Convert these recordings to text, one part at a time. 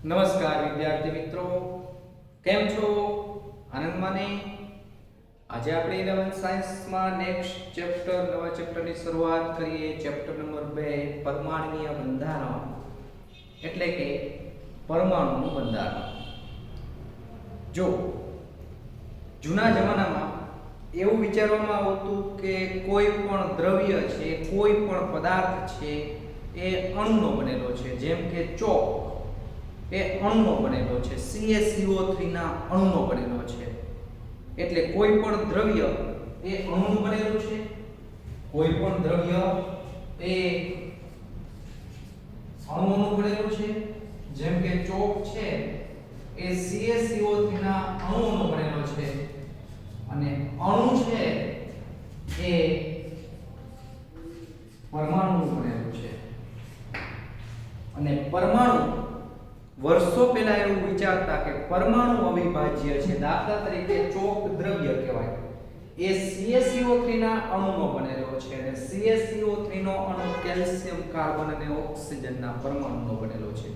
નમસ્કાર વિદ્યાર્થી મિત્રો, કેમ છો? આનંદમાં ને? આજે આપણે 11th સાયન્સમાં નેક્સ્ટ ચેપ્ટર નવા ચેપ્ટરની શરૂઆત કરીએ. ચેપ્ટર નંબર 2 પરમાણુય બંધારણ એટલે કે પરમાણુનું બંધારણ. જો જૂના જમાનામાં એવું વિચારવામાં આવતું કે કોઈ પણ દ્રવ્ય છે, કોઈ પણ પદાર્થ છે એ અણુનો બનેલો છે. જેમ કે ચોક એ અણુનો બનેલો છે, CaCO3 ના અણુનો બનેલો છે. એટલે કોઈ પણ દ્રવ્ય એ અણુનું બનેલું છે. કોઈ પણ દ્રવ્ય એ અણુઓનું બનેલું છે. જેમ કે ચોક છે એ CaCO3 ના અણુઓનો બનેલો છે અને અણુ છે એ પરમાણુનું બનેલું છે. અને પરમાણુ વર્ષો પહેલા એવું વિચારતા કે પરમાણુ અવિભાજ્ય છે. દાખલા તરીકે ચોક દ્રવ્ય કહેવાય, એ CaCO3 ના અણુનો બનેલો છે અને CaCO3 નો અણુ કેલ્શિયમ, કાર્બન અને ઓક્સિજનના પરમાણુનો બનેલો છે.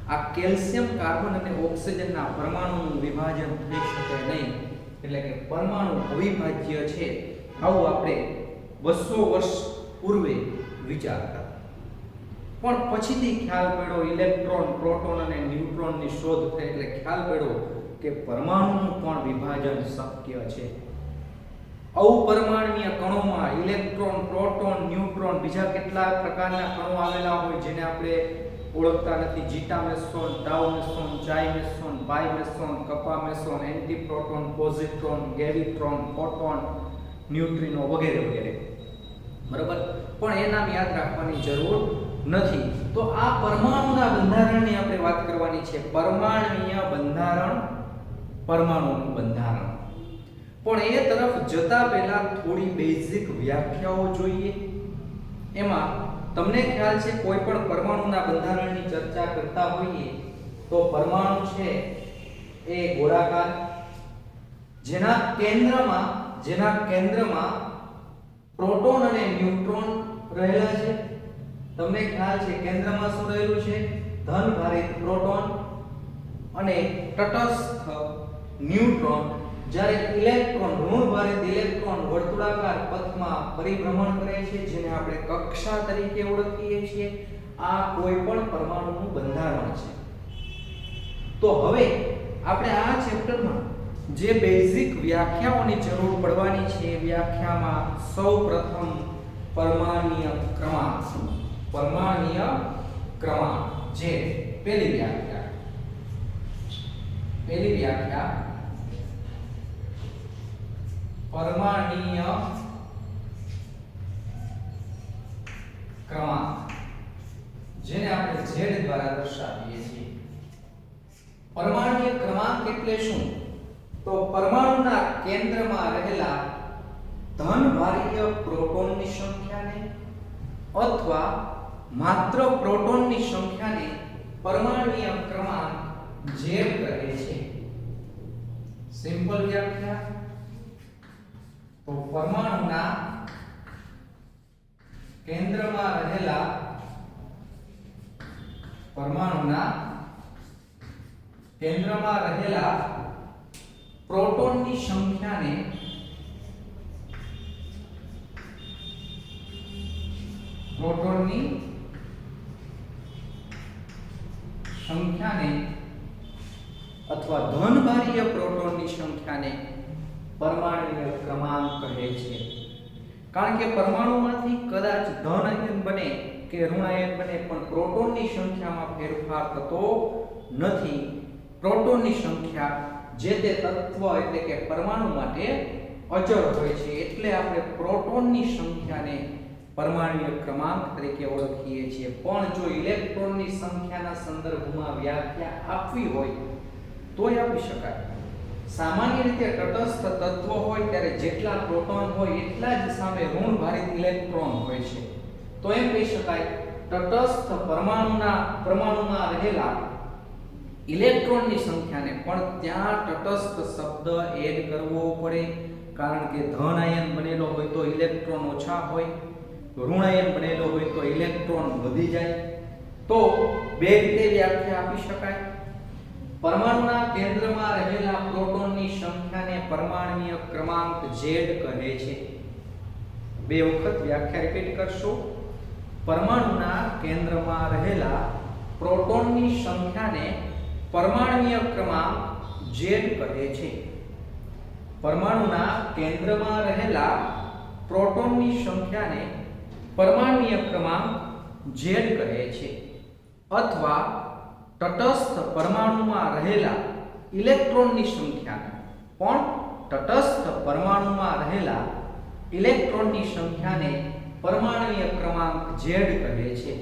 આ કેલ્શિયમ, કાર્બન અને ઓક્સિજનના પરમાણુનું વિભાજન થઈ શકે નહીં, એટલે કે પરમાણુ અવિભાજ્ય છે. આવું આપણે 200 વર્ષ પૂર્વે વિચારતા. પણ પછીથી ખ્યાલ પડ્યો, ઇલેક્ટ્રોન, પ્રોટોન અને ન્યુટ્રોનની શોધ થઈ એટલે ખ્યાલ પડ્યો કે પરમાણુનું પણ વિભાજન શક્ય છે. અપરમાણ્વીય કણોમાં ઇલેક્ટ્રોન, પ્રોટોન, ન્યુટ્રોન, બીજા કેટલા પ્રકારના કણો આવેલા હોય જેને આપણે ઓળખતા નથી. જીટા મેસોન, ટાઉ મેસોન, ચાઈ મેસોન, પાઈ મેસોન, કપા મેસોન, એન્ટીપ્રોટોન, પોઝિટ્રોન, ગેવિટ્રોન, ફોટોન, ન્યુટ્રિનો વગેરે વગેરે. બરાબર? પણ એ નામ યાદ રાખવાની જરૂર નથી. તો આ પરમાણુના બંધારણની આપણે વાત કરવાની છે. પરમાણ્વીય બંધારણ, પરમાણુનું બંધારણ. પણ એ તરફ જતા પહેલા થોડી બેઝિક વ્યાખ્યાઓ જોઈએ. એમાં તમને ખ્યાલ છે કોઈ પણ પરમાણુના બંધારણની ચર્ચા કરતા હોઈએ તો પરમાણુ છે એ ગોળાકાર, જેના કેન્દ્રમાં પ્રોટોન અને ન્યુટ્રોન રહેલા છે. તમને ખ્યાલ છે કેન્દ્રમાં શું રહેલું છે? ધન ભારિત પ્રોટોન અને તટસ્થ ન્યુટ્રોન. જ્યારે ઇલેક્ટ્રોન, ઋણ ભારિત ઇલેક્ટ્રોન વર્તુળાકાર પથમાં પરિભ્રમણ કરે છે, જેને આપણે કક્ષા તરીકે ઓળખીએ છીએ. આ કોઈ પણ પરમાણુનું બંધારણ છે. તો હવે આપણે આ ચેપ્ટરમાં જે બેઝિક વ્યાખ્યાઓની જરૂર પડવાની છે એ વ્યાખ્યામાં સૌપ્રથમ પરમાણ્વીય ક્રમાંક, પરમાણ્વીય ક્રમાંક જે પહેલી વ્યાખ્યા પરમાણ્વીય ક્રમાંક, જેને આપણે Z દ્વારા દર્શાવીએ છીએ. પરમાણ્વીય ક્રમાંક એટલે શું? તો પરમાણુના કેન્દ્રમાં રહેલા ધનભારીય પ્રોટોનની સંખ્યાને અથવા માત્ર પ્રોટોનની સંખ્યાને પરમાણ્વીય ક્રમાંક Z કહે છે. સિમ્પલ વ્યાખ્યા. તો પરમાણુના કેન્દ્રમાં રહેલા પ્રોટોનની સંખ્યાને અથવા ધનભારીય પ્રોટોનની સંખ્યાને પરમાણ્વીય ક્રમાંક કહે છે. કારણ કે પરમાણુમાંથી કદાચ ધન આયન બને કે ઋણ આયન બને, પણ પ્રોટોનની સંખ્યામાં ફેરફાર થતો નથી. પ્રોટોનની સંખ્યા જે તે તત્વ એટલે કે પરમાણુ માટે અચળ હોય છે. એટલે આપણે પ્રોટોનની સંખ્યાને પરમાણ્વીય ક્રમાંક તરીકે ઓળખીએ છીએ. પણ જો ઇલેક્ટ્રોનની સંખ્યાના સંદર્ભમાં વ્યાખ્યા આપવી હોય તોય આપી શકાય. સામાન્ય રીતે તટસ્થ તત્વ હોય ત્યારે જેટલા પ્રોટોન હોય એટલા જ સામે ઋણ ભારિત ઇલેક્ટ્રોન હોય છે. તો એમ કહી શકાય તટસ્થ પરમાણુમાં રહેલા ઇલેક્ટ્રોનની સંખ્યાને, પણ ત્યાં તટસ્થ શબ્દ એડ કરવો પડે. કારણ કે ધન આયન બનેલો હોય તો ઇલેક્ટ્રોન ઓછા હોય, ઋણ આયન બનેલો હોય તો ઇલેક્ટ્રોન વધી જાય. તો બે રીતે વ્યાખ્યા આપી શકાય. પરમાણુના કેન્દ્રમાં રહેલા પ્રોટોનની સંખ્યાને પરમાણ્વીય ક્રમાંક Z કહે છે. બે વખત વ્યાખ્યા રિપીટ કરશો. પરમાણુના કેન્દ્રમાં રહેલા પ્રોટોનની સંખ્યાને પરમાણ્વીય ક્રમાંક Z કહે છે. પરમાણુના કેન્દ્રમાં રહેલા પ્રોટોનની સંખ્યાને પરમાણ્વીય ક્રમાંક Z કહે છે. અથવા તટસ્થ પરમાણુમાં રહેલા ઇલેક્ટ્રોનની સંખ્યાને પણ તટસ્થ પરમાણુમાં રહેલા ઇલેક્ટ્રોનની સંખ્યાને પરમાણ્વીય ક્રમાંક Z કહે છે.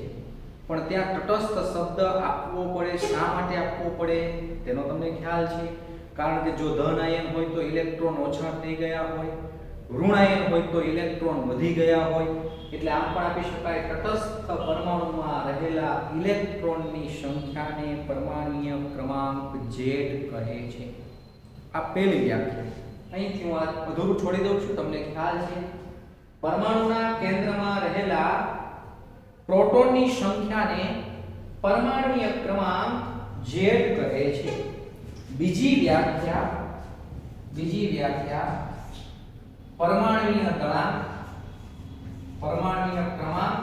પણ ત્યાં તટસ્થ શબ્દ આપવો પડે. શા માટે આપવો પડે તેનો તમને ખ્યાલ છે. કારણ કે જો ધન આયન હોય તો ઇલેક્ટ્રોન ઓછા થઈ ગયા હોય, ઋણ આયન હોય તો ઇલેક્ટ્રોન વધી ગયા હોય. એટલે આમ પણ આપી શકાય તટસ્થ પરમાણુમાં રહેલા ઇલેક્ટ્રોનની સંખ્યાને પરમાણ્વીય ક્રમાંક Z કહે છે. આ પહેલી વ્યાખ્યા. અહીંથી હું આ અધૂરું છોડી દઉં છું, તમને ખ્યાલ છે. પરમાણુના કેન્દ્રમાં રહેલા પ્રોટોનની સંખ્યાને પરમાણ્વીય ક્રમાંક Z કહે છે. બીજી વ્યાખ્યા પરમાણ્વીય દળાંક, પરમાણ્વીય ક્રમાંક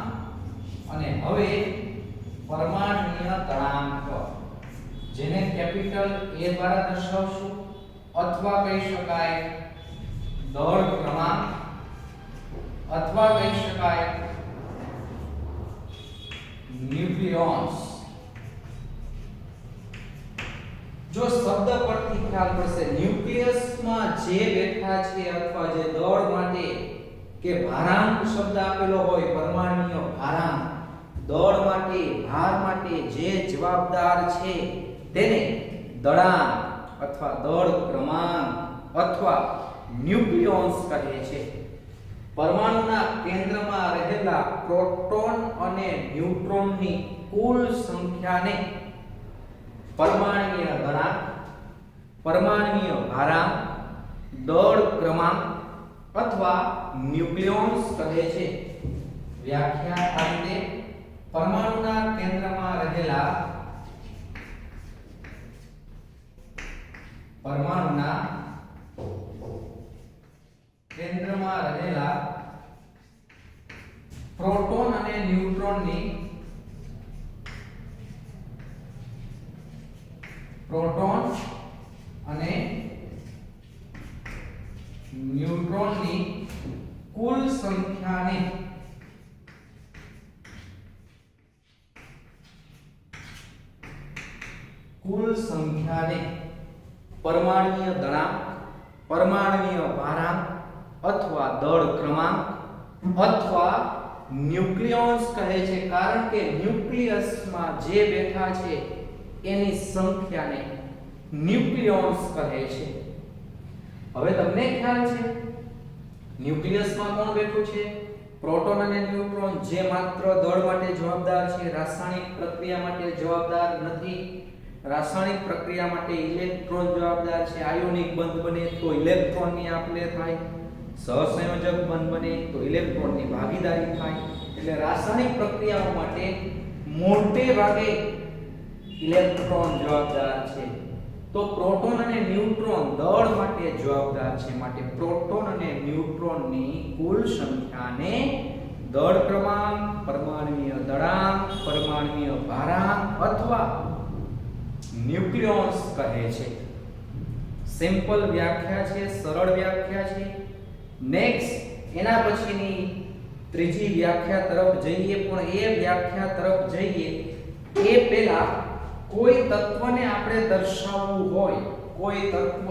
અને હવે પરમાણ્વીય દળાંક, જેને કેપિટલ A દ્વારા દર્શાવશું અથવા કહી શકાય દળ ક્રમાંક અથવા કહી શકાય ન્યુક્લિયોન્સ. જો શબ્દ પરથી ખ્યાલ પડશે, ન્યુક્લિયસમાં જે બેઠા છે અથવા જે દળ માટે કે ભારાંક શબ્દ આપેલો હોય, પરમાણ્વીય ભારાંક, દળ માટે, ભાર માટે જે જવાબદાર છે તેને દળાંક અથવા દળ ક્રમાંક અથવા ન્યુક્લિયોન્સ કહે છે. પરમાણુના કેન્દ્રમાં રહેલા પ્રોટોન અને ન્યુટ્રોનની કુલ સંખ્યાને પરમાણ્વીય દળાંક, પરમાણ્વીય ભારાંક, દળ ક્રમાંક અથવા ન્યુક્લિયોન્સ કહે છે. વ્યાખ્યા આ રીતે: પરમાણુના કેન્દ્રમાં રહેલા પ્રોટોન અને ન્યુટ્રોનની કુલ સંખ્યાને પરમાણ્વીય દળાંક, પરમાણ્વીય ભારાંક અથવા દળ ક્રમાંક અથવા ન્યુક્લિયોન્સ કહે છે. કારણ કે ન્યુક્લિયસમાં જે બેઠા છે એની સંખ્યાને ન્યુક્લિયોન્સ કહે છે. હવે તમને ખ્યાલ છે ન્યુક્લિયસમાં કોણ બેઠું છે? પ્રોટોન અને ન્યુટ્રોન, જે માત્ર દળ માટે જવાબદાર છે, રાસાયણિક પ્રક્રિયા માટે જવાબદાર નથી. રાસાયણિક પ્રક્રિયા માટે ઇલેક્ટ્રોન જવાબદાર છે. આયોનિક બંધ બને તો ઇલેક્ટ્રોનની આપલે થાય, સહસંયોજક બંધ બને તો ઇલેક્ટ્રોનની ભાગીદારી થાય. એટલે રાસાયણિક પ્રક્રિયાઓ માટે મોટે ભાગે ઇલેક્ટ્રોન જવાબદાર છે. તો પ્રોટોન અને ન્યુટ્રોન દળ માટે જવાબદાર છે. માટે પ્રોટોન અને ન્યુટ્રોનની કુલ સંખ્યાને દળ ક્રમાંક, પરમાણ્વીય દળાંક, પરમાણ્વીય ભારાંક અથવા ન્યુક્લિયોન્સ કહે છે. સિમ્પલ વ્યાખ્યા છે, સરળ વ્યાખ્યા છે. નેક્સ્ટ એના પછીની ત્રીજી વ્યાખ્યા તરફ જઈએ. પણ એ વ્યાખ્યા તરફ જઈએ એ પહેલા કોઈ તત્વને આપણે દર્શાવવું હોય, કોઈ તત્વ,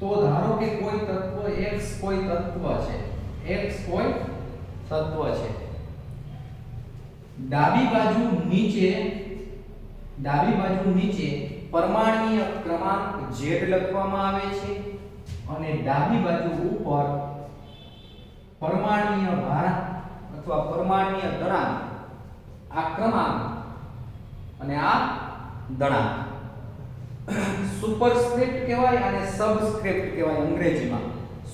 તો ધારો કે કોઈ તત્વ x કોઈ તત્વ છે, x કોઈ તત્વ છે. ડાબી બાજુ નીચે પરમાણ્વીય ક્રમાંક Z લખવામાં આવે છે અને ડાબી બાજુ ઉપર પરમાણ્વીય ભારાંક અથવા પરમાણ્વીય દળાંક, આ ક્રમાંક અને આ દળાંક. સુપરસ્ક્રિપ્ટ કહેવાય અને સબસ્ક્રિપ્ટ કહેવાય અંગ્રેજીમાં.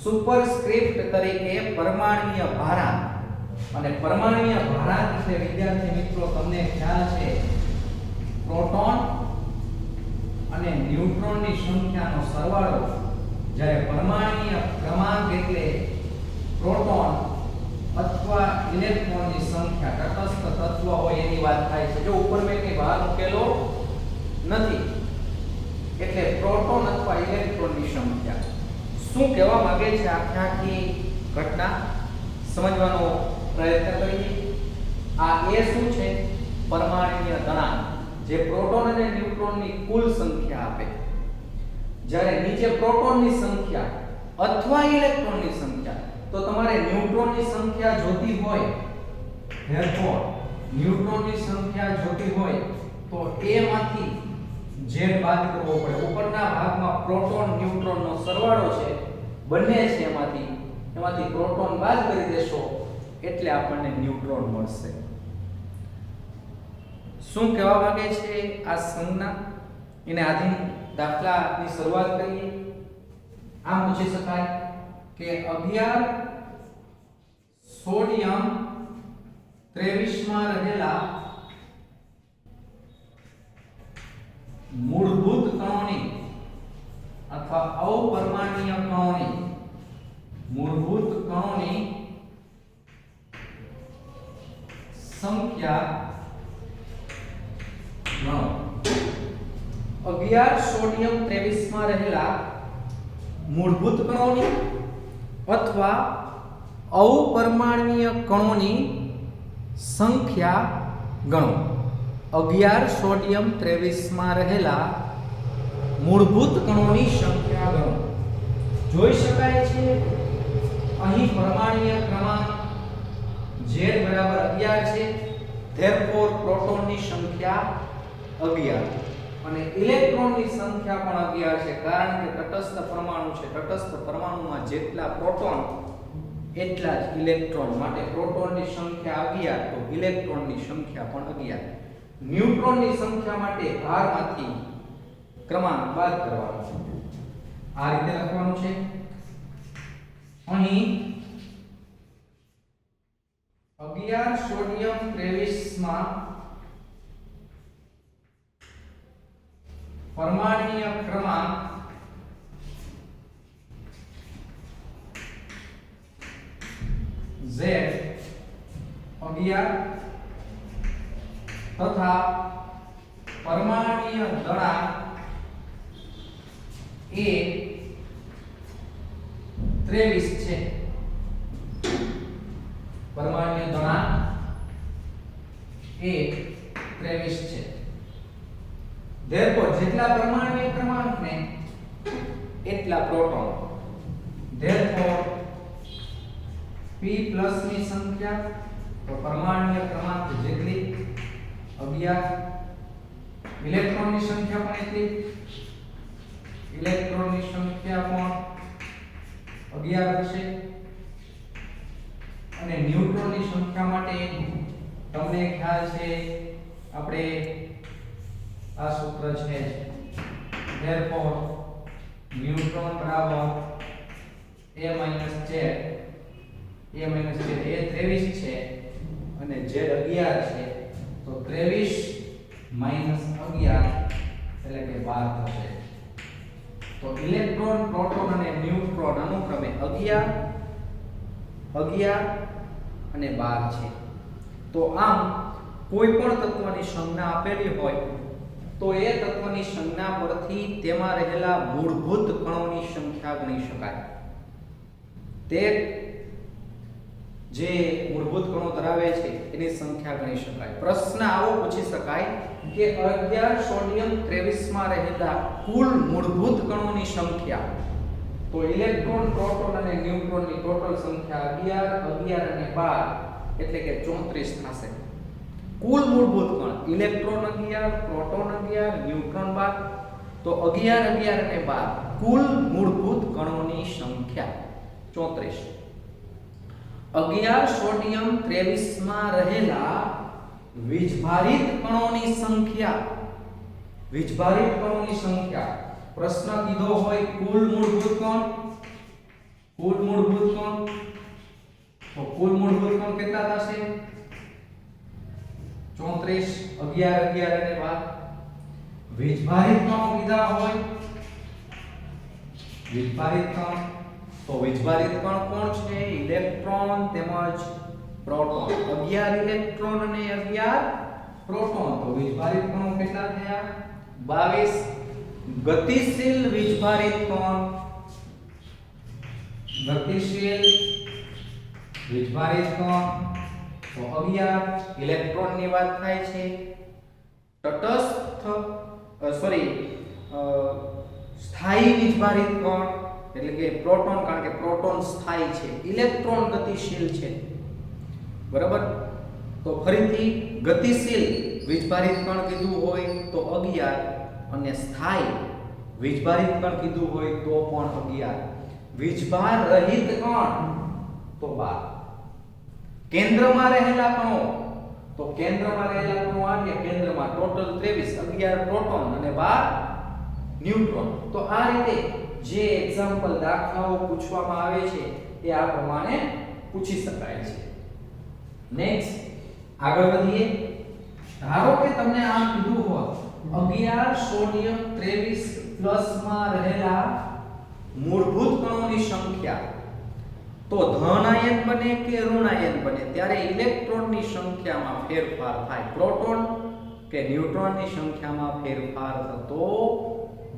સુપરસ્ક્રિપ્ટ તરીકે પરમાણ્વીય ભારાંક, અને પરમાણ્વીય ભારાંક એટલે વિદ્યાર્થી મિત્રો તમને ખ્યાલ છે પ્રોટોન અને ન્યુટ્રોનની સંખ્યાનો સરવાળો જ્યારે પરમાણુય ક્રમાંક એટલે પ્રોટોન અથવા ઇલેક્ટ્રોનની સંખ્યા તટસ્થ તત્વ હોય એની વાત થાય છે. જો ઉપર મેં કઈ ભાર મૂકેલો નથી એટલે પ્રોટોન અથવા ઇલેક્ટ્રોનની સંખ્યા. શું કહેવા માંગે છે આખી ઘટના સમજવાનો પ્રયત્ન કરીએ. આ એ શું છે? પરમાણુય દળાંક, જે પ્રોટોન અને ન્યુટ્રોનની કુલ સંખ્યા આપે. જ્યારે નીચે પ્રોટોનની સંખ્યા અથવા ઇલેક્ટ્રોનની સંખ્યા, તો તમારે ન્યુટ્રોનની સંખ્યા જોતી હોય, therefore ન્યુટ્રોનની સંખ્યા જોતી હોય તો a માંથી z બાદ કરવો પડે. ઉપરના ભાગમાં પ્રોટોન ન્યુટ્રોનનો સરવાળો છે, બંને છે, એમાંથી પ્રોટોન બાદ કરી દેશો એટલે આપણને ન્યુટ્રોન મળશે. શું કહેવા માંગે છે આ સંજ્ઞા? એને આધીન દાખલાની શરૂઆત કરીએ. આમ પૂછી શકાય કે 11 સોડિયમ 23 માં રહેલા મૂળભૂત કણોની અથવા અપરમાણ્વીય કણોની મૂળભૂત કણોની સંખ્યા ગણો. 11 સોડિયમ 23 માં રહેલા મૂળભૂત કણોની અથવા અપરમાણ્વીય કણોની સંખ્યા ગણો. 11 સોડિયમ 23 માં રહેલા મૂળભૂત કણોની સંખ્યા ગણો. જોઈ શકાય છે અહીં પરમાણુય ક્રમાંક Z બરાબર 11 છે, therefore પ્રોટોનની સંખ્યા 11 અને ઇલેક્ટ્રોનની સંખ્યા પણ 11 છે, કારણ કે તટસ્થ પરમાણુ છે. તટસ્થ પરમાણુમાં જેટલા પ્રોટોન એટલા જ ઇલેક્ટ્રોન, માટે પ્રોટોનની સંખ્યા 11 તો ઇલેક્ટ્રોનની સંખ્યા પણ 11. ન્યુટ્રોનની સંખ્યા માટે ભારમાંથી ક્રમાંક બાદ કરવાનો છે. આ રીતે લખવાનું છે. અહીં 11 સોડિયમ 23 માં પરમાણુય ક્રમાંક Z 11 તથા પરમાણુય દળાંક A 23 છે. પરમાણુય દળાંક A 23 છે. therefore જેટલા પરમાણુય ક્રમાંક ને એટલા પ્રોટોન. therefore p પ્લસ ની સંખ્યા તો પરમાણુય ક્રમાંક જેટલી 11, ઇલેક્ટ્રોનની સંખ્યા પણ એટલી, ઇલેક્ટ્રોનની સંખ્યા પણ 11 છે. અને ન્યુટ્રોનની સંખ્યા માટે તમને ખ્યાલ છે આપણે આ સૂત્ર છે, therefore ન્યુટ્રોન બરાબર a z, a z એ 23 છે અને z 11 છે, તો 23 - 11 એટલે કે 12 થશે. તો ઇલેક્ટ્રોન, પ્રોટોન અને ન્યુટ્રોન અનુક્રમે 11 અને 12 છે. તો આમ કોઈ પણ તત્વની સંજ્ઞા આપેલી હોય તો એ તત્વની સંજ્ઞા પરથી તેમાં રહેલા મૂળભૂત કણોની સંખ્યા ગણી શકાય. તે જે મૂળભૂત કણો ધરાવે છે એની સંખ્યા ગણી શકાય. પ્રશ્ન આવો પૂછી શકાય કે 11 સોડિયમ 23 માં રહેલા કુલ મૂળભૂત કણોની સંખ્યા, તો ઇલેક્ટ્રોન, પ્રોટોન અને ન્યુટ્રોનની ટોટલ સંખ્યા 11 અને 12 એટલે કે 34 થશે. કુલ મૂળભૂત કણ ઇલેક્ટ્રોન 11, પ્રોટોન 11, ન્યુટ્રોન 12, તો 11, 11 અને 12 કુલ મૂળભૂત કણોની સંખ્યા 34. 11 સોડિયમ 23 માં રહેલા વીજભારિત કણોની સંખ્યા, વીજભારિત કણોની સંખ્યા. પ્રશ્ન કીધો હોય કુલ મૂળભૂત કણ, કુલ મૂળભૂત કણ, તો કુલ મૂળભૂત કણ કેટલા થશે? 34, 11, 11 અને 12. વીજભારિત કણો કીધા હોય, વીજભારિત કણ, તો વીજભારિત કણ કોણ છે? ઇલેક્ટ્રોન તેમજ પ્રોટોન. 11 ઇલેક્ટ્રોન અને 11 પ્રોટોન. તો વીજભારિત કણો કેટલા થયા? 22. ગતિશીલ વીજભારિત કણ, ગતિશીલ વીજભારિત કણ તો 11 ઇલેક્ટ્રોન ની વાત થાય છે. તટસ્થ સ્થાયી વીજભારિત કણ એટલે કે પ્રોટોન, કારણ કે પ્રોટોન સ્થાયી છે, ઇલેક્ટ્રોન ગતિશીલ છે. બરાબર. તો ફરીથી ગતિશીલ વીજભારિત કણ કીધું હોય તો 11 અને સ્થાયી વીજભારિત કણ કીધું હોય તો પણ 11. વીજભાર રહિત કણ તો 12. કેન્દ્રમાં રહેલા કણો, તો કેન્દ્રમાં રહેલા કણો આટલે કેન્દ્રમાં ટોટલ 23, 11 પ્રોટોન અને 12 ન્યુટ્રોન. તો આ રીતે જે એક્ઝામ્પલ દાખલાઓ પૂછવામાં આવે છે એ આ પ્રમાણે પૂછી શકાય છે. નેક્સ્ટ આગળ વધીએ. ધારો કે તમને આમ કીધું હોય 11 સોડિયમ 23 પ્લસ માં રહેલા મૂળભૂત કણોની સંખ્યા, તો ધન આયન બને કે ઋણ આયન બને ત્યારે ઇલેક્ટ્રોનની સંખ્યામાં ફેરફાર થાય. પ્રોટોન કે ન્યુટ્રોનની સંખ્યામાં ફેરફાર થતો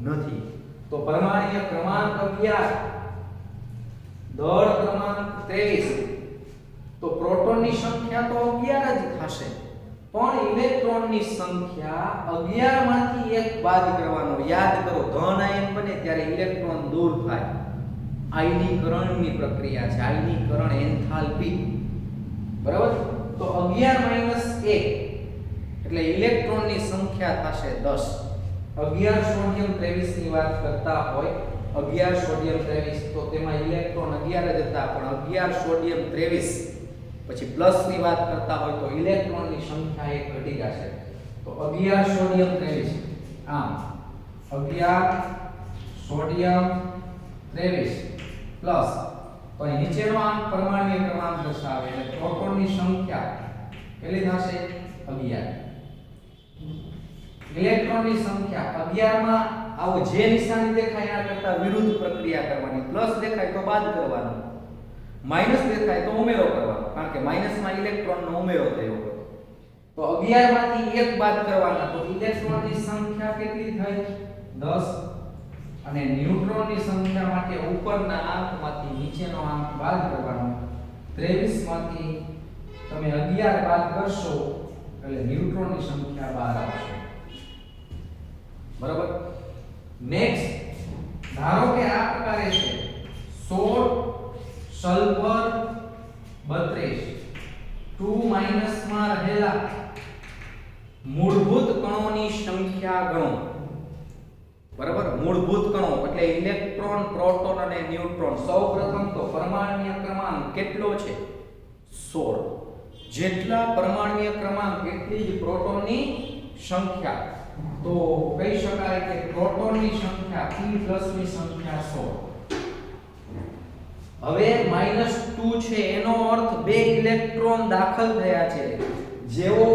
નથી. તો પરમાણ્વીય ક્રમાંક 11, દળ ક્રમાંક 23, તો પ્રોટોનની સંખ્યા તો 11 જ થશે, પણ ઇલેક્ટ્રોનની સંખ્યા 11 માંથી એક બાદ કરવાનો. યાદ કરો, ધન આયન બને ત્યારે ઇલેક્ટ્રોન દૂર થાય. આયનીકરણની પ્રક્રિયા છે, આયનીકરણ એન્થાલ્પી. બરાબર. તો 11 - 1 એટલે ઇલેક્ટ્રોનની સંખ્યા થશે 10. 11 સોડિયમ 23 ની વાત કરતા હોય, 11 સોડિયમ 23, તો તેમાં ઇલેક્ટ્રોન 11 જ હતા, પણ 11 સોડિયમ 23 પછી પ્લસ ની વાત કરતા હોય તો ઇલેક્ટ્રોનની સંખ્યા એક ઘટી જશે. તો 11 સોડિયમ 23, આમ 11 સોડિયમ 23 પ્લસ, તો અહીં નીચેનો આમ પરમાણ્વીય ક્રમાંક દર્શાવે એટલે પ્રોટોનની સંખ્યા કેટલી થશે? 11. ઇલેક્ટ્રોનની સંખ્યા 11 માં આવો જે નિશાની દેખાય એના કરતા વિરુદ્ધ પ્રક્રિયા કરવાની. પ્લસ દેખાય તો બાદ કરવાનો, માઈનસ દેખાય તો ઉમેરો કરવાનો, કારણ કે માઈનસમાં ઇલેક્ટ્રોનનો ઉમેરો થયો હોય. તો 11 માંથી 1 બાદ કરવાના, તો ઇલેક્ટ્રોનની સંખ્યા કેટલી થઈ? 10. અને ન્યુટ્રોનની સંખ્યા માટે ઉપરના આંકમાંથી નીચેનો આંક બાદ કરવાનો. 23 માંથી તમે 11 બાદ કરશો એટલે ન્યુટ્રોનની સંખ્યા 12 આવશે. બરાબર. નેક્સ્ટ ધારો કે આ પ્રકારે છે 16 સલ્ફર 32 2 માં રહેલા મૂળભૂત કણોની સંખ્યા ગણો. બરાબર. મૂળભૂત કણો એટલે ઇલેક્ટ્રોન, પ્રોટોન અને ન્યુટ્રોન. સૌપ્રથમ તો પરમાણ્વીય ક્રમાંક કેટલો છે? 16. જેટલા પરમાણ્વીય ક્રમાંક એટલી જ પ્રોટોનની સંખ્યા. તો કહી શકાય કે પ્રોટોનની સંખ્યા p ની સંખ્યા 16. હવે -2 છે એનો અર્થ 2 ઇલેક્ટ્રોન દાખલ થયા છે. જેવો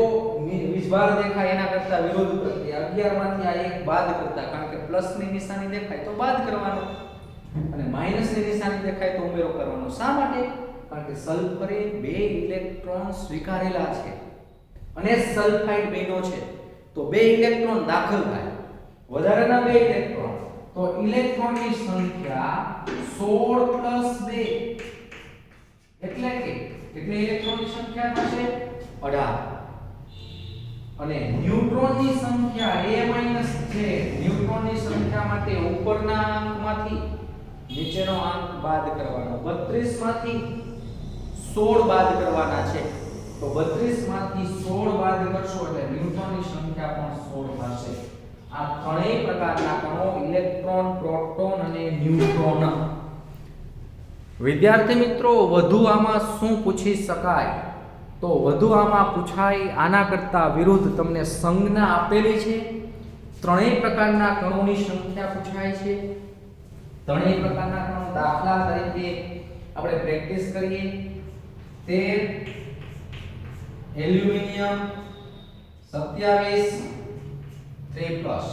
વીજભાર દેખાય એના કરતા વિરુદ્ધ પ્રક્રિયા. 11 માંથી આ એક બાદ કરતા, કારણ કે પ્લસ ની નિશાની દેખાય તો બાદ કરવાનો અને માઈનસ ની નિશાની દેખાય તો ઉમેરો કરવાનો. શા માટે? કારણ કે સલ્ફરે 2 ઇલેક્ટ્રોન સ્વીકારેલા છે અને સલ્ફાઇડ બન્યો છે, તો 2 ઇલેક્ટ્રોન દાખલ થાય, વધારાના 2 ઇલેક્ટ્રોન. તો ઇલેક્ટ્રોનની સંખ્યા 16 + 2 એટલે કે કેટલી ઇલેક્ટ્રોનની સંખ્યા થશે? 18. અને ન્યુટ્રોનની સંખ્યા a - છે. ન્યુટ્રોનની સંખ્યા માટે ઉપરના આંકમાંથી નીચેનો આંક બાદ કરવાનો. 32 માંથી 16 બાદ કરવાના છે, તો 32 માંથી 16 બાદ કરશો એટલે ન્યુટ્રોનની સંખ્યા પણ 16 થશે. આ ત્રણેય પ્રકારના કણો ઇલેક્ટ્રોન, પ્રોટોન અને ન્યુટ્રોન. વિદ્યાર્થી મિત્રો, વધુ આમાં શું પૂછી શકાય? તો વધુ આમાં પૂછાય આના કરતા વિરુદ્ધ તમને સંજ્ઞા આપેલી છે. ત્રણેય પ્રકારના કણોની સંખ્યા પૂછાય છે. ત્રણેય પ્રકારના કણો દાખલા તરીકે આપણે પ્રેક્ટિસ કરીએ. 13 aluminium 27 3+.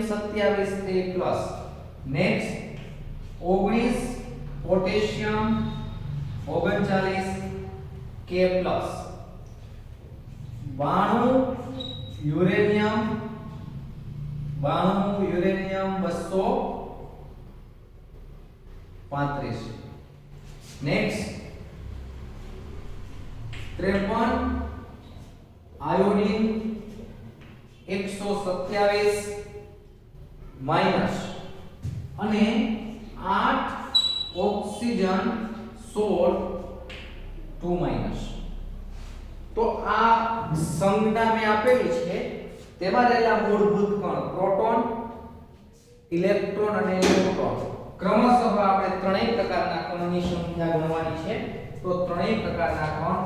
27 3 plus next 19 potassium 39 K plus 92 uranium 235 next 53 iodine 127 minus અને 8 ઓક્સિજન 16 2 માઈનસ. તો આ સંજ્ઞા મેં આપેલી છે તેમાં રહેલા મૂળભૂત કણ પ્રોટોન, ઇલેક્ટ્રોન અને ન્યુટ્રોન ક્રમશઃ આપણે ત્રણેય પ્રકારના કણની સંખ્યા ગણવાની છે. તો ત્રણેય પ્રકારના કણ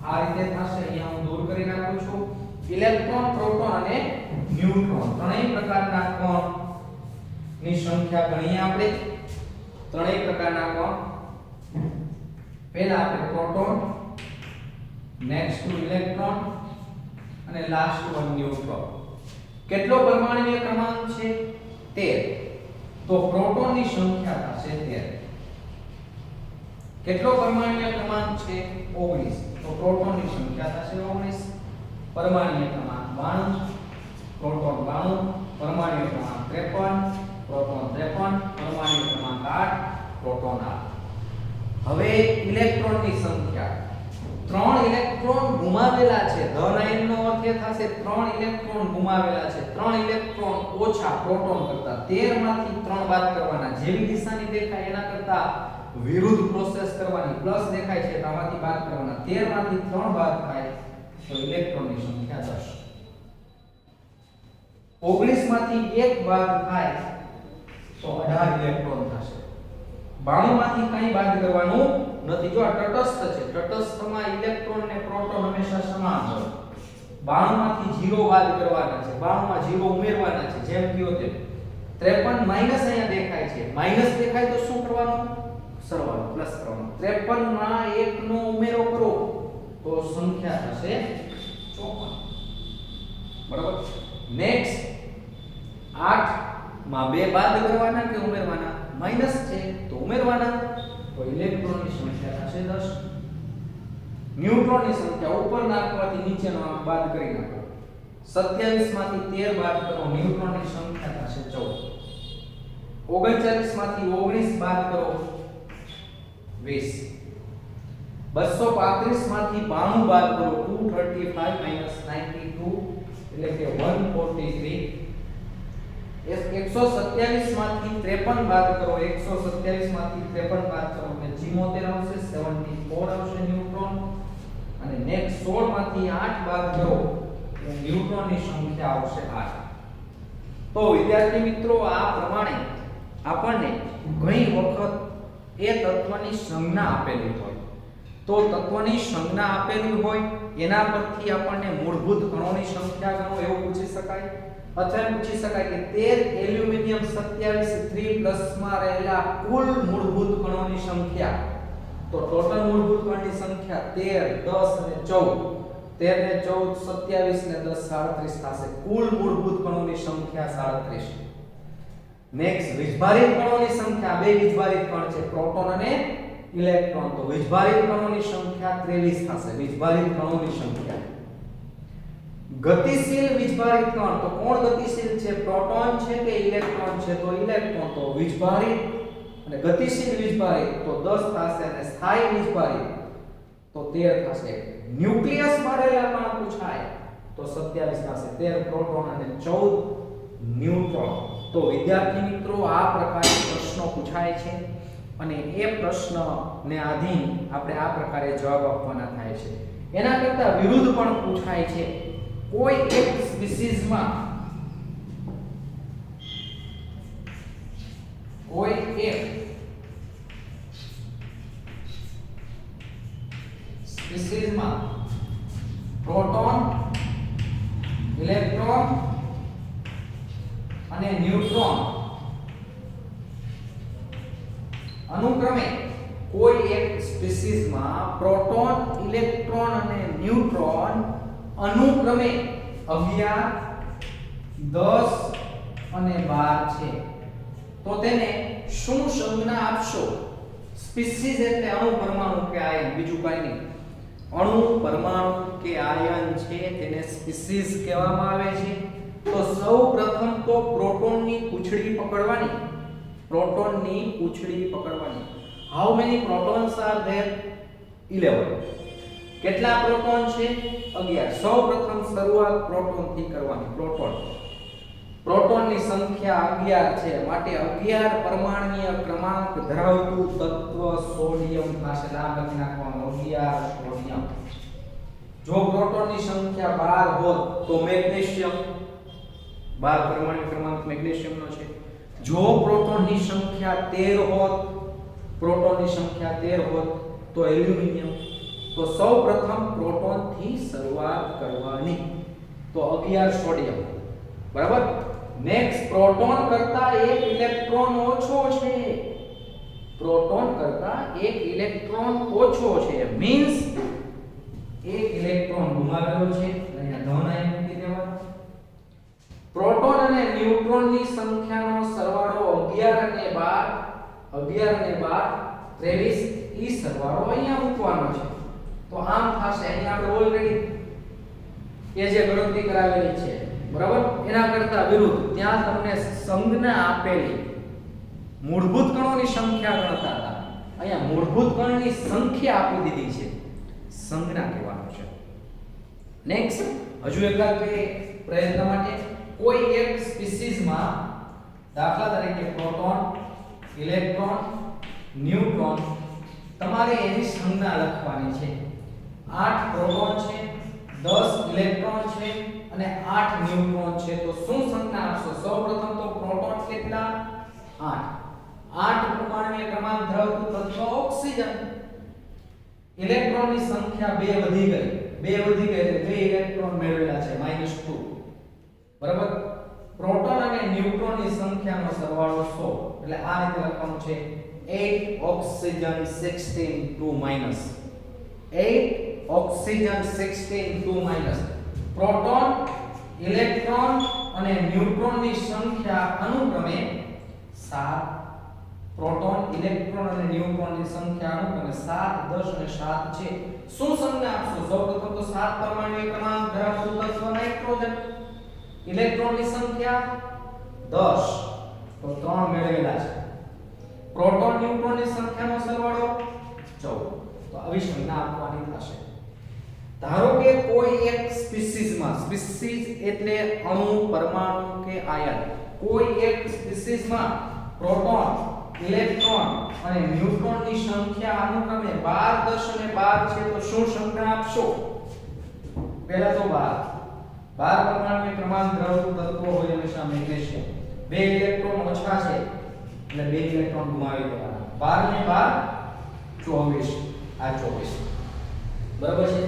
આ રીતે થશે. અહીંયા હું દૂર કરી નાખું છું. ઇલેક્ટ્રોન, પ્રોટોન અને ન્યુટ્રોન ત્રણેય પ્રકારના કણ ની સંખ્યા ગણીએ આપણે. ત્રણેય પ્રકારના કણ પહેલા આપણે પ્રોટોન, નેક્સ્ટ ટુ ઇલેક્ટ્રોન અને લાસ્ટ વન ન્યુટ્રોન. કેટલો પરમાણુય ક્રમાંક છે? 13. તો પ્રોટોનની સંખ્યા થશે 13. કેટલો પરમાણુય ક્રમાંક છે? 19. તો પ્રોટોનની સંખ્યા થશે 19. પરમાણુય ક્રમાંક 92, પ્રોટોન 92, પરમાણુય ક્રમાંક 53, પ્રોટોન 53, પરમાણુય ક્રમાંક 8, પ્રોટોન 8. હવે ઇલેક્ટ્રોનની સંખ્યા 3 ઇલેક્ટ્રોન ગુમાવેલા છે. ધન આયનનો અર્થ એ થશે 3 ઇલેક્ટ્રોન ગુમાવેલા છે. 3 ઇલેક્ટ્રોન ઓછા પ્રોટોન કરતા. 13 માંથી 3 બાદ કરવાના. જેવી નિશાની દેખાય એના કરતા વિરુદ્ધ પ્રોસેસ કરવાની. પ્લસ દેખાય છે તો આમાંથી બાદ કરવાના. 13 માંથી 3 બાદ થાય તો ઇલેક્ટ્રોનની સંખ્યા 10. 19 માંથી 1 બાદ થાય તો 18 ઇલેક્ટ્રોન થશે. 92 માંથી કંઈ બાદ કરવાનું નથી. જો આ તટસ્થ છે, તટસ્થમાં ઇલેક્ટ્રોન ને પ્રોટોન હંમેશા સમાન હોય. 92 માંથી 0 બાદ કરવાના છે. 92 માં 0 ઉમેરવાના છે. જેમ કયો તેમ 53 માઈનસ અહીંયા દેખાય છે. માઈનસ દેખાય તો શું કરવાનું? સરવાળો પ્લસ કરવાનો. 53 માં 1 નો ઉમેરો કરો તો સંખ્યા થશે 54. બરાબર. નેક્સ્ટ 8 માં 2 બાદ કરવાના કે ઉમેરવાના? માઈનસ છે તો ઉમેરવાના. તો ઇલેક્ટ્રોનની સંખ્યા થશે 10. ન્યુટ્રોનની સંખ્યા ઉપર નાખવાથી નીચેનો બાદ કરી નાખો. 27 માંથી 13 બાદ કરો, ન્યુટ્રોનની સંખ્યા થશે 14. 39 માંથી 19 બાદ કરો 20. 235 માંથી 92 બાદ કરો 235 92 એટલે કે 143. 127 માંથી 53 બાદ કરો, 127 માંથી 53 બાદ કરો એટલે 74 આવશે. 74 આવશે ન્યુટ્રોન. અને નેક્સ્ટ 16 માંથી 8 બાદ કરો એટલે ન્યુટ્રોનની સંખ્યા આવશે 8. તો વિદ્યાર્થી મિત્રો આ પ્રમાણે આપણને ઘણી વખત એ તત્વની સંજ્ઞા આપેલી હોય. તો તત્વની સંજ્ઞા આપેલી હોય એના પરથી આપણને મૂળભૂત કણોની સંખ્યા ગણો એવું પૂછી શકાય. અથવા પૂછી શકાય કે 13 એલ્યુમિનિયમ 27 3 પ્લસ માં રહેલા કુલ મૂળભૂત કણોની સંખ્યા. તો ટોટલ મૂળભૂત કણની સંખ્યા 13, 10 અને 14. 13 ને 14 27 ને 10 37 થશે. કુલ મૂળભૂત કણોની સંખ્યા 37. નેક્સ્ટ વીજભારિત કણોની સંખ્યા. બે વીજભારિત કણ છે પ્રોટોન અને ઇલેક્ટ્રોન. તો વીજભારિત કણોની સંખ્યા 23 થશે. વીજભારિત કણોની સંખ્યા. ગતિશીલ વીજભારિત કણ. તો કોણ ગતિશીલ છે? પ્રોટોન છે કે ઇલેક્ટ્રોન છે? તો ઇલેક્ટ્રોન. તો વીજભારિત અને ગતિશીલ વીજભારિત તો 10 થશે અને સ્થાયી વીજભારિત તો 13 થશે. ન્યુક્લિયસ માં રહેલા કણ પૂછાય તો 27 થશે. 13 પ્રોટોન અને 14 ન્યુટ્રોન. તો વિદ્યાર્થી મિત્રો આ પ્રકારે પ્રશ્નો પૂછાય છે અને એ પ્રશ્નને આધીન આપણે આ પ્રકારે જવાબ આપવાના થાય છે. એના કરતા વિરુદ્ધ પણ પૂછાય છે. કોઈ એક સ્પીસીઝમાં કોઈ એક સ્પીસીઝમાં પ્રોટોન, ઇલેક્ટ્રોન અને ન્યુટ્રોન અનુક્રમે કોઈ એક સ્પીસીઝમાં પ્રોટોન, ઇલેક્ટ્રોન અને ન્યુટ્રોન અનુક્રમે 11, 10 અને 12 છે તો તેને શું સંજ્ઞા આપશો? સ્પીસીઝ એટલે અણુ, પરમાણુ કે આયન, બીજું કાંઈ નહીં. અણુ, પરમાણુ કે આયન છે તેને સ્પીસીઝ કહેવામાં આવે છે. તો સૌપ્રથમ તો પ્રોટોનની પૂંછડી પકડવાની. પ્રોટોનની પૂંછડી પકડવાની. How many protons are there? 11. કેટલા પ્રોટોન છે? 11. સૌપ્રથમ શરૂઆત પ્રોટોનથી કરવાની. પ્રોટોનની સંખ્યા 11 છે, માટે 11 પરમાણ્વીય ક્રમાંક ધરાવતું તત્વ સોડિયમ થશે. નામ લખી નાખવાનું 11 સોડિયમ. જો પ્રોટોનની સંખ્યા 12 હોત તો મેગ્નેશિયમ, 12 પરમાણ્વીય ક્રમાંક મેગ્નેશિયમનો છે. જો પ્રોટોનની સંખ્યા 13 હોત, તો એલ્યુમિનિયમ. તો સૌપ્રથમ પ્રોટોનથી શરૂઆત કરવાની. તો 11 સોડિયમ. બરાબર. નેક્સ્ટ, પ્રોટોન કરતા 1 ઇલેક્ટ્રોન ઓછો છે. પ્રોટોન કરતા 1 ઇલેક્ટ્રોન ઓછો છે, મીન્સ 1 ઇલેક્ટ્રોન ગુમાવેલો છે. અહીંયા ધન આયન મૂકી દેવાનો. પ્રોટોન અને ન્યુટ્રોનની સંખ્યાનો સરવાળો 11 અને 12 23 ઈ સરવાળો અહીંયા મૂકવાનો છે. તો આમ થશે. અહીંયા આપણે ઓલરેડી એ જે ગણતરી કરાવેલી છે, બરાબર, એના કરતા વિરુદ્ધ ત્યાં તમને સંજ્ઞા આપેલી મૂળભૂત કણોની સંખ્યા ગણતા હતા. અહીંયા મૂળભૂત કણની સંખ્યા આપી દીધી છે, સંજ્ઞા કહેવાનું છે. નેક્સ્ટ, હજુ એકાદ બે પ્રયત્ન માટે. કોઈ એક સ્પીસીઝમાં, દાખલા તરીકે પ્રોટોન, ઇલેક્ટ્રોન, ન્યુટ્રોન, તમારે એની સંજ્ઞા લખવાની છે. 8 પ્રોટોન છે, 10 ઇલેક્ટ્રોન છે અને 8 ન્યુટ્રોન છે. તો શું સંજ્ઞા આપશો? સૌપ્રથમ તો પ્રોટોન કેટલા? 8 પરમાણ્વીય ક્રમાંક ધરાવતું તત્વ ઓક્સિજન. ઇલેક્ટ્રોનની સંખ્યા 2 વધી ગઈ એટલે 2 ઇલેક્ટ્રોન મેળવેલા છે, -2. બરાબર. પ્રોટોન અને ન્યુટ્રોનની સંખ્યાનો સરવાળો 100. એટલે આ રીતે લખવાનું છે 8 ઓક્સિજન 16 2 -. 8 ઓક્સિજન 16 2 - પ્રોટોન, ઇલેક્ટ્રોન અને ન્યુટ્રોનની સંખ્યા અનુક્રમે 7. પ્રોટોન, ઇલેક્ટ્રોન અને ન્યુટ્રોનની સંખ્યા અનુક્રમે 7 10 અને 7 છે. શું સંજ્ઞા આપશો? સૌપ્રથમ તો 7 પરમાણ્વીય ક્રમાંક ધરાવતું તત્વ નાઇટ્રોજન. ઇલેક્ટ્રોનની સંખ્યા 10, તો 3 મેળવેલા છે. પ્રોટોન, ન્યુટ્રોનની સંખ્યાનો સરવાળો 14. તો આવી સંજ્ઞા આપવાની થશે. ધારો કે કોઈ એક સ્પીસીઝમાં, સ્પીસીઝ એટલે અણુ, પરમાણુ કે આયન, કોઈ એક સ્પીસીઝમાં પ્રોટોન, ઇલેક્ટ્રોન અને ન્યુટ્રોનની સંખ્યા અનુક્રમે 12 10 અને 12 છે. તો શું સંજ્ઞા આપશો? પહેલા તો 12 પરમાણ્વીય ક્રમાંક ધરાવતું તત્વ હોય હંમેશા મેગ્નેશિયમ. 2 ઇલેક્ટ્રોન ઓછા છે એટલે 2 ઇલેક્ટ્રોન ગુમાવી દેવાના. 12 ને 12 24. આ 24. બરાબર છે.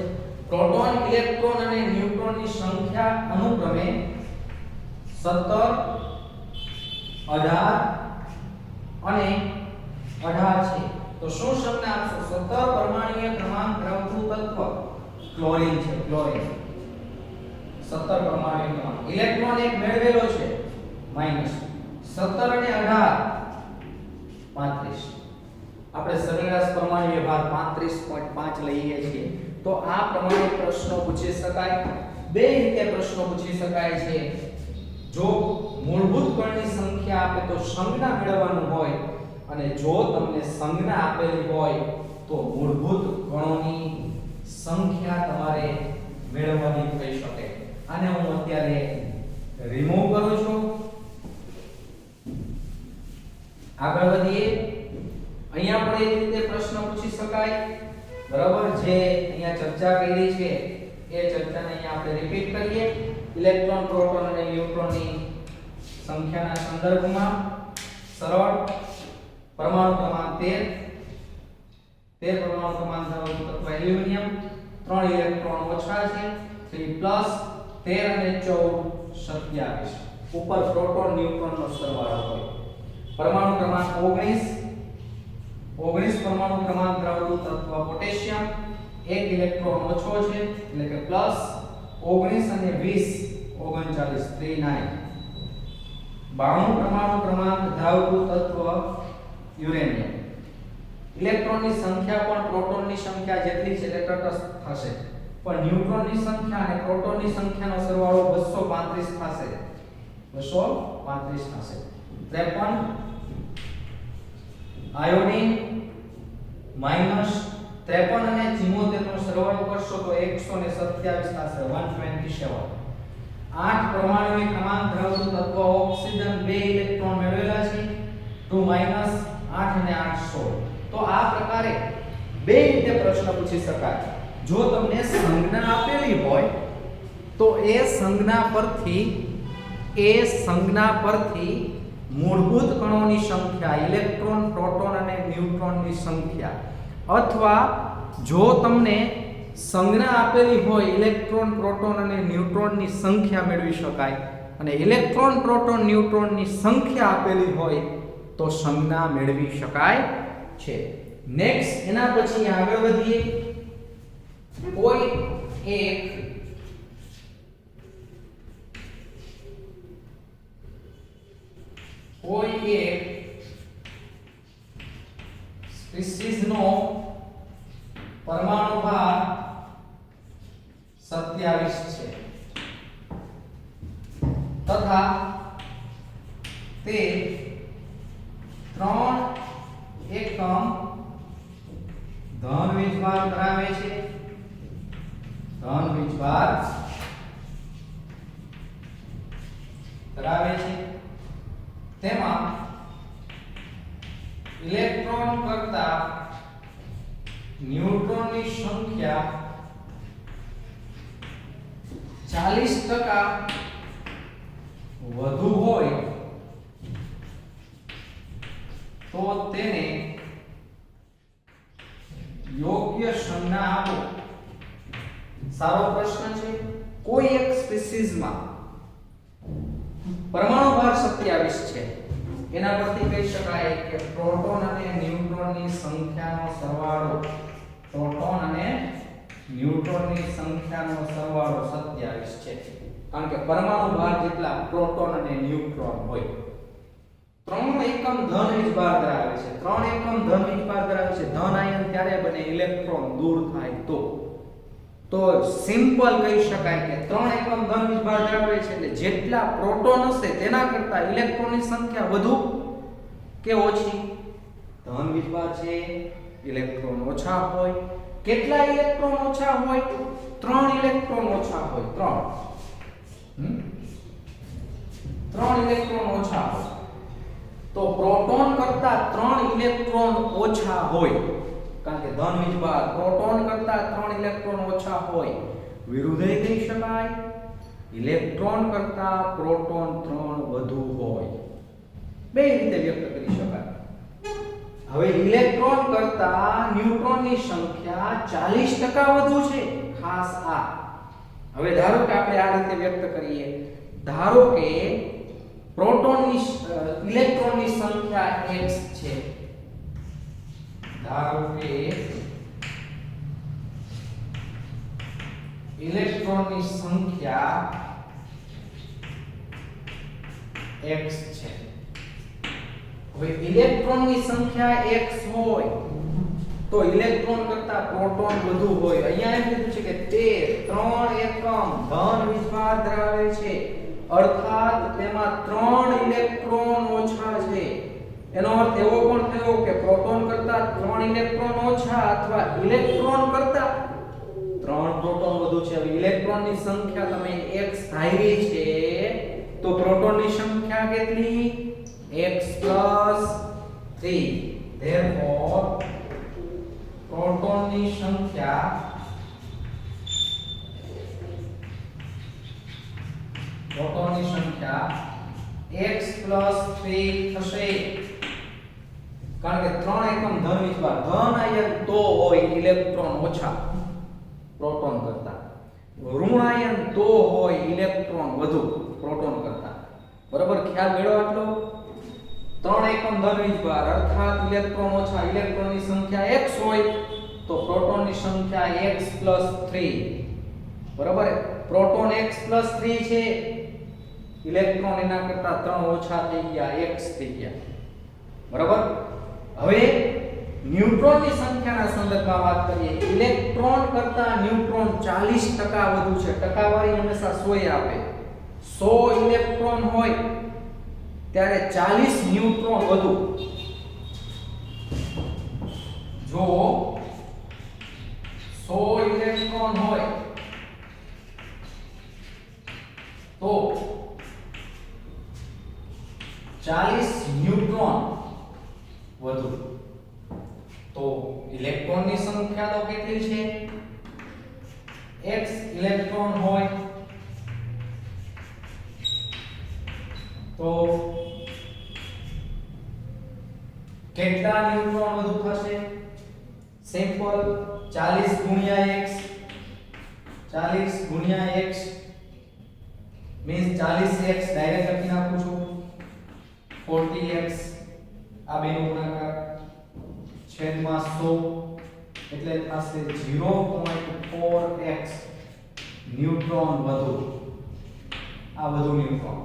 પ્રોટોન, ઇલેક્ટ્રોન અને ન્યુટ્રોનની સંખ્યા અનુક્રમે 17 18 અને 18 છે. તો શું સંજ્ઞા આપશો? 17 પરમાણ્વીય ક્રમાંક ધરાવતું તત્વ ક્લોરીન છે. ક્લોરીન 17 પરમાણ્વીય ક્રમાંક. ઇલેક્ટ્રોન એક મેળવેલો છે, -17 અને 18 35. આપણે સરેરાશ પરમાણ્વીય ભાર 35.5 લઈએ છીએ. તો આ પ્રમાણે પ્રશ્નો પૂછી શકાય. બે રીતે પ્રશ્નો પૂછી શકાય છે. જો મૂળભૂત કણની સંખ્યા આપે તો સંજ્ઞા મેળવવાનું હોય, અને જો તમને સંજ્ઞા આપેલી હોય તો મૂળભૂત કણોની સંખ્યા તમારે મેળવવાની થઈ શકે. આને હું અત્યારે રિમૂવ કરું છું. આગળ વધીએ. અહીંયા પણ એ રીતે પ્રશ્ન પૂછી શકાય. બરાબર. જે અહીંયા ચર્ચા કરી છે એ ચર્ચાને અહીંયા આપણે રિપીટ કરીએ. ઇલેક્ટ્રોન, પ્રોટોન અને ન્યુટ્રોનની સંખ્યાના સંદર્ભમાં સરળ પરમાણુ ક્રમાંક 13 પરમાણુ ક્રમાંક ધરાવતું તત્વ એલ્યુમિનિયમ. 3 ઇલેક્ટ્રોન ઓછા છે, 3 પ્લસ 13 અને 14 27. ઉપર પ્રોટોન, ન્યુટ્રોનનો સરવાળો હોય. પરમાણુ ક્રમાંક 19 પરમાણુ ક્રમાંક ધરાવતું તત્વ પોટેશિયમ. 1 ઇલેક્ટ્રોન ઓછો છે એટલે કે પ્લસ 19 અને 20 39 39. 92 પરમાણુ ક્રમાંક ધરાવતું તત્વ યુરેનિયમ. ઇલેક્ટ્રોનની સંખ્યા પણ પ્રોટોનની સંખ્યા જેટલી છે એટલે તટસ્થ થશે, પણ ન્યુટ્રોનની સંખ્યા અને પ્રોટોનની સંખ્યાનો સરવાળો 235 થશે. 235 થશે. 53 આયોડિન -53 અને 74 નો સરવાળો કરશો તો 127 થશે. 127. 8 પરમાણુની ક્રમાંક ધરાવતું તત્વ ઓક્સિજન 2 ઇલેક્ટ્રોન મેળવેલા છે. 2 8 અને 8 16. તો આ પ્રકારે બે રીતે પ્રશ્ન પૂછી શકાય. જો તમને સંજ્ઞા આપેલી હોય તો એ સંજ્ઞા પરથી મૂળભૂત કણોની સંખ્યા, ઇલેક્ટ્રોન, પ્રોટોન અને ન્યુટ્રોનની સંખ્યા, અથવા જો તમને સંજ્ઞા આપેલી હોય ઇલેક્ટ્રોન, પ્રોટોન અને ન્યુટ્રોનની સંખ્યા મેળવી શકાય, અને ઇલેક્ટ્રોન, પ્રોટોન, ન્યુટ્રોનની સંખ્યા આપેલી હોય તો સંજ્ઞા મેળવી શકાય છે. નેક્સ્ટ એના પછી આગળ વધીએ. કોઈ એક સ્પીસીઝનો પરમાણુ ભાર 27 છે તથા તે 3 એકમ ધન વીજભાર ધરાવે છે. તેમાં ઇલેક્ટ્રોન કરતા ન્યુટ્રોનની સંખ્યા 40% વધુ હોય તો તેને યોગ્ય સંજ્ઞા આપો. સારો પ્રશ્ન છે. કોઈ એક સ્પીસીઝમાં પરમાણુ ભાર 27 છે, એના પરથી કહી શકાય કે પ્રોટોન અને ન્યુટ્રોનની સંખ્યાનો સરવાળો 27 છે. કારણ કે પરમાણુ ભાર જેટલા પ્રોટોન અને ન્યુટ્રોન હોય. 3 એકમ ધન વીજભાર ધરાવે છે. ધન આયન ત્યારે બને ઇલેક્ટ્રોન દૂર થાય તો સિમ્પલ કહી શકાય કે 3 એકમ ધન વીજભાર ધરાવે છે, એટલે જેટલા પ્રોટોન હશે તેના કરતા ઇલેક્ટ્રોનની સંખ્યા વધુ કે ઓછી? ધન વીજભાર છે, ઇલેક્ટ્રોન ઓછા હોય. કેટલા ઇલેક્ટ્રોન ઓછા હોય? 3 ઇલેક્ટ્રોન ઓછા હોય. 3 ઇલેક્ટ્રોન ઓછા હોય તો પ્રોટોન કરતા 3 ઇલેક્ટ્રોન ઓછા હોય. કારણ કે ધન વીજભાર પ્રોટોન કરતા 3 ઇલેક્ટ્રોન ઓછા હોય. વિરુદ્ધ કહી શકાય ઇલેક્ટ્રોન કરતા પ્રોટોન 3 વધુ હોય. બે રીતે વ્યક્ત કરી શકાય. હવે ઇલેક્ટ્રોન કરતા ન્યુટ્રોનની સંખ્યા 40% વધુ છે. ખાસ આ હવે ધારો કે આપણે આ રીતે વ્યક્ત કરીએ. ધારો કે ઇલેક્ટ્રોનની સંખ્યા x છે. ધારો કે ઇલેક્ટ્રોનની સંખ્યા x છે. હવે ઇલેક્ટ્રોનની સંખ્યા x હોય તો ઇલેક્ટ્રોન કરતા પ્રોટોન વધુ હોય. અહીંયા એમ કીધું છે કે તે 3 એકમ ધન વીજભાર ધરાવે છે, અર્થાત તેમાં 3 ઇલેક્ટ્રોન ઓછા છે. એનો અર્થ એવો પણ થયો કે પ્રોટોન કરતા 3 ઇલેક્ટ્રોન ઓછા અથવા ઇલેક્ટ્રોન કરતા 3 પ્રોટોન વધુ છે. હવે ઇલેક્ટ્રોનની સંખ્યા તમે x ધારી છે તો પ્રોટોનની સંખ્યા કેટલી? x + 3. therefore પ્રોટોનની સંખ્યા x + 3 થશે. કારણ કે 3 એકમ ધન વીજભાર ધન આયન તો હોય ઇલેક્ટ્રોન ઓછા પ્રોટોન કરતા, ઋણ આયન તો હોય ઇલેક્ટ્રોન વધુ પ્રોટોન કરતા. બરાબર ખ્યાલ મેળવો આટલો? 3 એકમ ધન વીજભાર અર્થાત ઇલેક્ટ્રોન ઓછા, ઇલેક્ટ્રોનની સંખ્યા x હોય તો પ્રોટોનની સંખ્યા x + 3. બરાબર પ્રોટોન x + 3 છે ઇલેક્ટ્રોન એના કરતા 3 ઓછા થઈ ગયા, x થઈ ગયા. બરાબર. હવે ન્યુટ્રોનની સંખ્યાના સંદર્ભમાં વાત કરીએ. ઇલેક્ટ્રોન કરતા ન્યુટ્રોન 40% વધુ છે. ટકાવારી હંમેશા 100 આપે. 100 ઇલેક્ટ્રોન હોય ત્યારે 40 ન્યુટ્રોન વધુ. જો 100 ઇલેક્ટ્રોન હોય તો 40 ન્યુટ્રોન વધુ. તો ઇલેક્ટ્રોનની સંખ્યા તો કેટલી છે? x ઇલેક્ટ્રોન હોય તો કેટલા ન્યુટ્રોન વધુ થશે? સિમ્પલ 40 ગુણ્યા x, 40 ગુણ્યા x મીન્સ 40x ડાયરેક્ટ લખી નાખું છું. 40x આ બેનો ગુણાકાર છેદમાં 100 એટલે થશે 0.4x ન્યુટ્રોન વધુ. આ વધુ ન્યુટ્રોન.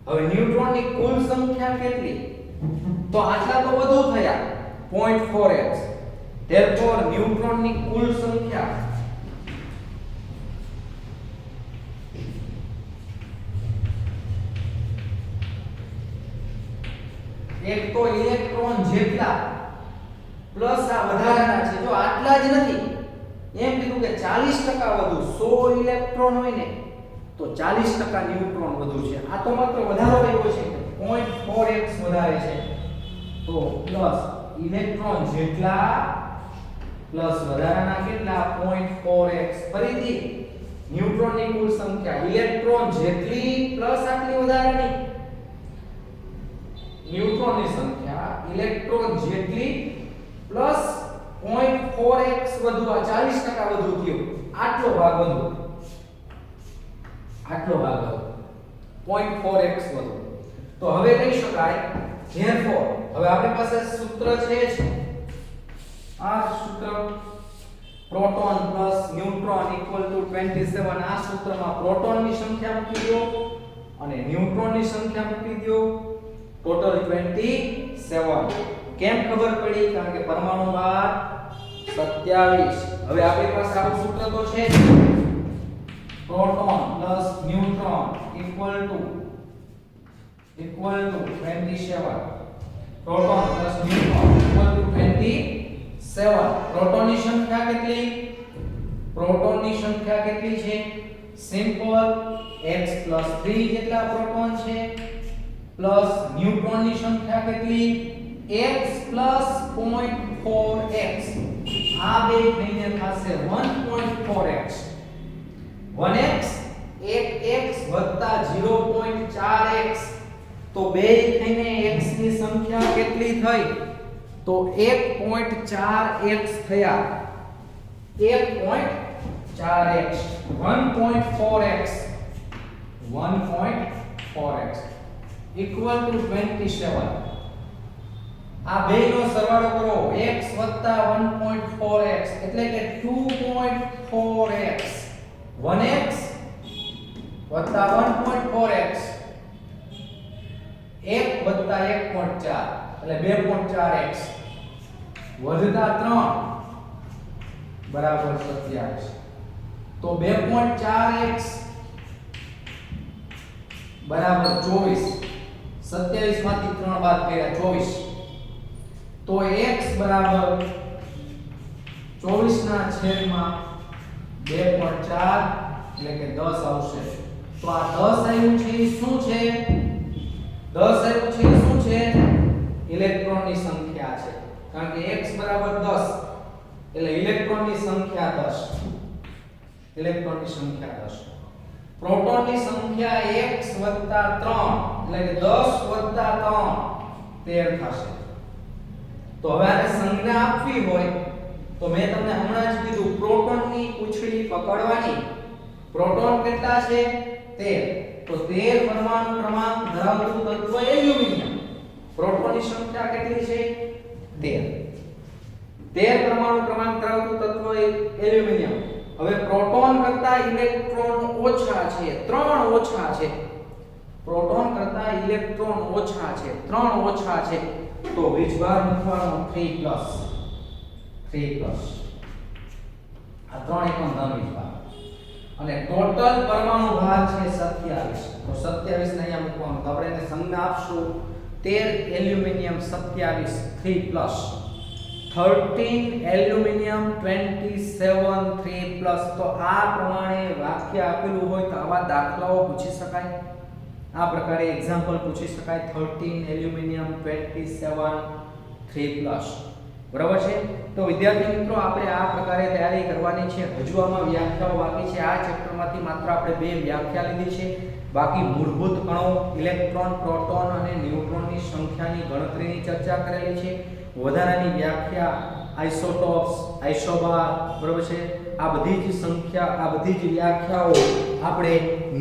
હવે ન્યુટ્રોનની કુલ સંખ્યા કેટલી? તો આટલા તો વધુ થયા 0.4x. therefore ન્યુટ્રોનની કુલ સંખ્યા એક તો ઇલેક્ટ્રોન જેટલા પ્લસ આ વધારાના છે. જો આટલા જ નથી, એમ કીધું કે 40% વધુ. 100 ઇલેક્ટ્રોન હોય ને તો 40% ન્યુટ્રોન વધુ છે. આ તો માત્ર વધારો આવ્યો છે, 0.4x વધારે છે. તો પ્લસ ઇલેક્ટ્રોન જેટલા પ્લસ વધારાના કેટલા 0.4x. ફરીથી ન્યુટ્રોનની કુલ સંખ્યા ઇલેક્ટ્રોન જેટલી પ્લસ આટલી વધારાની. ન્યુટ્રોનની સંખ્યા ઇલેક્ટ્રોન જેટલી પ્લસ 0.4x વધુ. આ 40% વધુ થયો. આટલો ભાગ વધુ, આટલો ભાગ વધુ 0.4x વધુ. તો હવે કહી શકાય therefore હવે આપણી પાસે સૂત્ર છે જ આ સૂત્ર proton plus neutron equal to 27. આ સૂત્રમાં પ્રોટોનની સંખ્યા મૂકી દો અને ન્યુટ્રોનની સંખ્યા મૂકી દો. ટોટલ 27. કેમ ખબર પડી? કારણ કે પરમાણુ ભાર 27. હવે આપણી પાસે આવું સૂત્ર તો છે જ. Proton plus neutron equal to 27. Proton plus neutron equal to 27. પ્રોટોનની સંખ્યા કેટલી? પ્રોટોનની સંખ્યા કેટલી છે? સિમ્પલ x 3 જેટલા પ્રોટોન છે પ્લસ ન્યુટ્રોનની સંખ્યા કેટલી? x 0.4x. આ બે થઈને થશે 1.4x. 1x 1x 0.4x. તો બે થઈને x ની સંખ્યા કેટલી થઈ? તો 1.4x થયા. 1.4x 1.4x 1.4x equal to 27. આ બેનો સરવાળો કરો x 1.4x એટલે કે 2.4x. 1x 1.4x 1 1.4 એટલે 2.4x વધતા 3 બરાબર 27. તો 2.4x બરાબર 24. 27 માંથી 3 બાદ કર્યા 24. તો x બરાબર 24 ના છેદમાં 2.4 એટલે કે 10 આવશે. તો આ 10 આવ્યું છે એ શું છે? 10 આવ્યું છે એ શું છે? ઇલેક્ટ્રોનની સંખ્યા છે. કારણ કે x બરાબર 10 એટલે ઇલેક્ટ્રોનની સંખ્યા 10. ઇલેક્ટ્રોનની સંખ્યા 10. પ્રોટોનની સંખ્યા x 3 એટલે કે 10 3 13 થશે. તો હવે આને સંજ્ઞા આપવી હોય તો મેં તમને હમણાં જ કીધું પ્રોટોનની પૂંછડી પકડવાની. પ્રોટોન કેટલા છે? 13. તો 13 પરમાણુ ક્રમાંક ધરાવતું તત્વ એલ્યુમિનિયમ. પ્રોટોનની સંખ્યા કેટલી છે? 13. 13 પરમાણુ ક્રમાંક ધરાવતું તત્વ એલ્યુમિનિયમ. હવે પ્રોટોન કરતા ઇલેક્ટ્રોન ઓછા છે, 3 ઓછા છે. પ્રોટોન કરતા ઇલેક્ટ્રોન ઓછા છે, 3 ઓછા છે, તો વીજભાર મૂકવાનો 3+. આ 3 એકમ ધન વીજભાર અને ટોટલ પરમાણુ ભાર છે 27. તો 27 ને અહીંયા મૂકવાનું, તો આપણે એને સંજ્ઞા આપશું 13 એલ્યુમિનિયમ 27 3+, 13 એલ્યુમિનિયમ 27 3+. તો આ પ્રમાણે વાક્ય આપેલું હોય તો આવા દાખલાઓ પૂછી શકાય, આ પ્રકારે એક્ઝામ્પલ પૂછી શકાય. 13 એલ્યુમિનિયમ 27 3+. બરાબર છે. તો વિદ્યાર્થી મિત્રો આપણે આ પ્રકારે તૈયારી કરવાની છે. હજુ આમાં વ્યાખ્યાઓ બાકી છે. આ ચેપ્ટરમાંથી માત્ર આપણે 2 વ્યાખ્યા લીધી છે. બાકી મૂળભૂત કણો, ઇલેક્ટ્રોન, પ્રોટોન અને ન્યુટ્રોનની સંખ્યાની ગણતરીની ચર્ચા કરેલી છે. વધારાની વ્યાખ્યા, આઇસોટોપ્સ, આઇસોબાર, બરાબર છે, આ બધી જ સંખ્યા, આ બધી જ વ્યાખ્યાઓ આપણે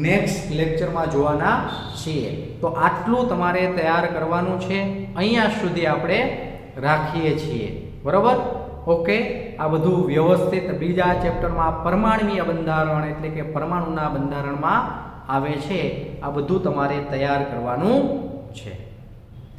નેક્સ્ટ લેક્ચરમાં જોવાના છીએ. તો આટલું તમારે તૈયાર કરવાનું છે. અહીંયા સુધી આપણે રાખીએ છીએ. બરાબર? ઓકે. આ બધું વ્યવસ્થિત બીજા ચેપ્ટરમાં પરમાણ્વીય બંધારણ એટલે કે પરમાણુના બંધારણમાં આવે છે. આ બધું તમારે તૈયાર કરવાનું છે.